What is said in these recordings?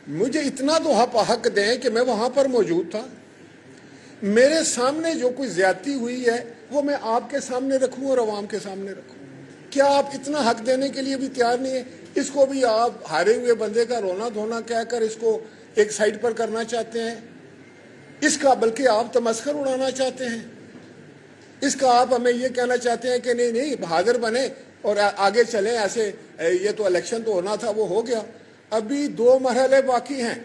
مجھے اتنا تو حق دیں کہ میں وہاں پر موجود تھا. میرے سامنے جو کوئی زیادتی ہوئی ہے وہ میں آپ کے سامنے رکھوں اور عوام کے سامنے رکھوں. کیا آپ اتنا حق دینے کے لیے بھی تیار نہیں ہیں؟ اس کو بھی آپ ہارے ہوئے بندے کا رونا دھونا کہہ کر اس کو ایک سائڈ پر کرنا چاہتے ہیں. اس کا بلکہ آپ تمسخر اڑانا چاہتے ہیں. اس کا آپ ہمیں یہ کہنا چاہتے ہیں کہ نہیں بہادر بنے اور آگے چلیں. ایسے یہ تو الیکشن تو ہونا تھا، وہ ہو گیا. ابھی 2 مرحلے باقی ہیں.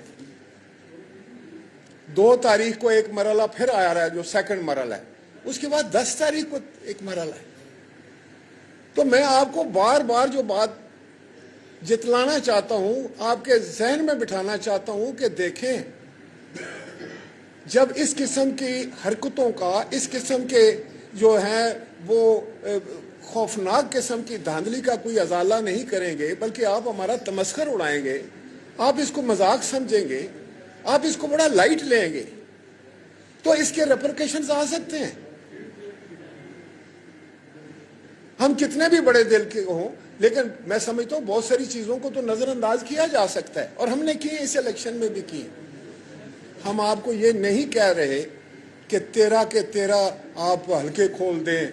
2 تاریخ کو ایک مرحلہ پھر آ رہا ہے جو سیکنڈ مرحلہ ہے. اس کے بعد 10 تاریخ کو ایک مرحلہ ہے. تو میں آپ کو بار بار جو بات جتلانا چاہتا ہوں، آپ کے ذہن میں بٹھانا چاہتا ہوں کہ دیکھیں، جب اس قسم کی حرکتوں کا، اس قسم کے جو ہیں وہ خوفناک قسم کی دھاندلی کا کوئی ازالہ نہیں کریں گے، بلکہ آپ ہمارا تمسخر اڑائیں گے، آپ اس کو مذاق سمجھیں گے، آپ اس کو بڑا لائٹ لیں گے، تو اس کے ریپرکیشنز آ سکتے ہیں. ہم کتنے بھی بڑے دل کے ہوں، لیکن میں سمجھتا ہوں بہت ساری چیزوں کو تو نظر انداز کیا جا سکتا ہے، اور ہم نے کی اس الیکشن میں بھی کی. ہم آپ کو یہ نہیں کہہ رہے کہ 13 کے 13 آپ ہلکے کھول دیں،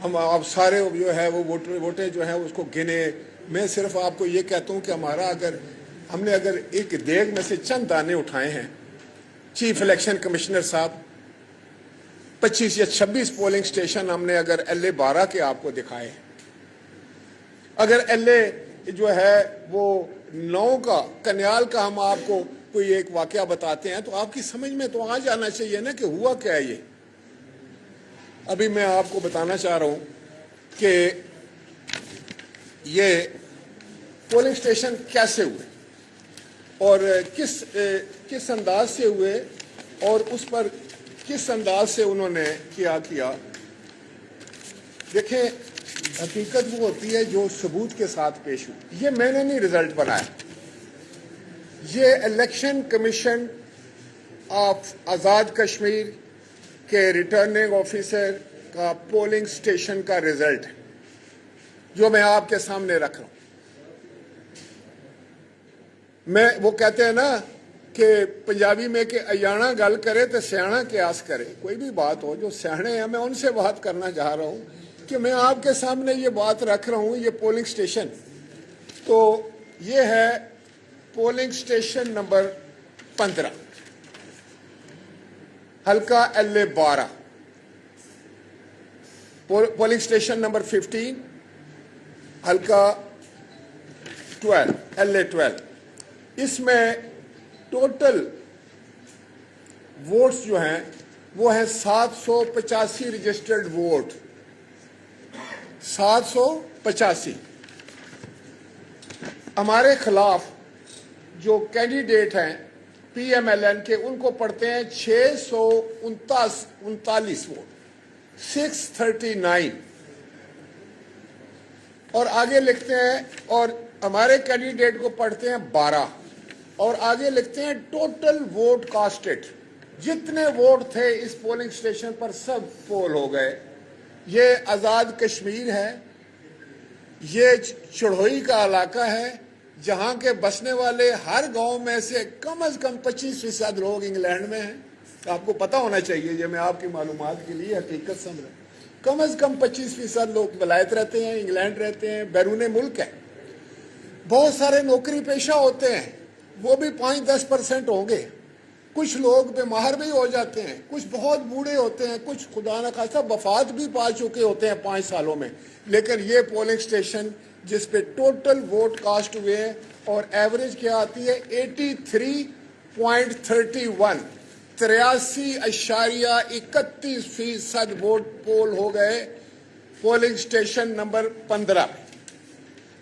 آپ سارے جو ہے وہ ووٹیں جو ہیں اس کو گنے. میں صرف آپ کو یہ کہتا ہوں کہ ہم نے اگر ایک دیگ میں سے چند دانے اٹھائے ہیں، چیف الیکشن کمشنر صاحب 25 یا 26 پولنگ سٹیشن ہم نے اگر LA-12 کے آپ کو دکھائے، اگر LA جو ہے وہ 9 کا کنیال کا ہم آپ کو کوئی ایک واقعہ بتاتے ہیں، تو آپ کی سمجھ میں تو آ جانا چاہیے نا کہ ہوا کیا ہے یہ. ابھی میں آپ کو بتانا چاہ رہا ہوں کہ یہ پولنگ سٹیشن کیسے ہوئے اور کس انداز سے ہوئے اور اس پر کس انداز سے انہوں نے کیا. دیکھیں، حقیقت وہ ہوتی ہے جو ثبوت کے ساتھ پیش ہوئی. یہ میں نے نہیں رزلٹ بنایا، یہ election commission of Azad Kashmir کے ریٹرننگ آفیسر کا پولنگ سٹیشن کا رزلٹ ہے جو میں آپ کے سامنے رکھ رہا ہوں. وہ کہتے ہیں نا کہ پنجابی میں کہ ایانا گل کرے تو سیانا قیاس کرے. کوئی بھی بات ہو جو سیانے ہیں، میں ان سے بات کرنا چاہ رہا ہوں کہ میں آپ کے سامنے یہ بات رکھ رہا ہوں. یہ پولنگ سٹیشن تو یہ ہے پولنگ سٹیشن نمبر 15 حلقہ LA-12، پولنگ سٹیشن نمبر 15 حلقہ 12 LA-12. اس میں ٹوٹل ووٹس جو ہیں وہ ہیں 785 رجسٹرڈ ووٹ، 785. ہمارے خلاف جو کینڈیڈیٹ ہیں PMLN کے، ان کو پڑھتے ہیں 639 ووٹ، 639. اور آگے لکھتے ہیں، اور ہمارے کینڈیڈیٹ کو پڑھتے ہیں 12، اور آگے لکھتے ہیں ٹوٹل ووٹ کاسٹڈ. جتنے ووٹ تھے اس پولنگ سٹیشن پر سب پول ہو گئے. یہ آزاد کشمیر ہے، یہ چڑھوئی کا علاقہ ہے جہاں کے بسنے والے ہر گاؤں میں سے کم از کم 25% لوگ انگلینڈ میں ہیں. آپ کو پتہ ہونا چاہیے، یہ میں آپ کی معلومات کے لیے حقیقت سمجھ، کم از کم 25% لوگ ولایت رہتے ہیں، انگلینڈ رہتے ہیں، بیرون ملک ہے. بہت سارے نوکری پیشہ ہوتے ہیں، وہ بھی 5-10% ہوں گے. کچھ لوگ بیمار بھی ہو جاتے ہیں، کچھ بہت بوڑھے ہوتے ہیں، کچھ خدا نہ خواستہ وفات بھی پا چکے ہوتے ہیں 5 سالوں میں. لیکن یہ پولنگ سٹیشن جس پہ ٹوٹل ووٹ کاسٹ ہوئے ہیں اور ایوریج کیا آتی ہے 83.31، 83.31% ووٹ پول ہو گئے پولنگ سٹیشن نمبر 15.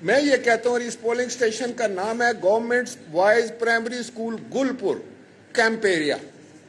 میں یہ کہتا ہوں، اس پولنگ سٹیشن کا نام ہے government boys primary school Gulpur camp area.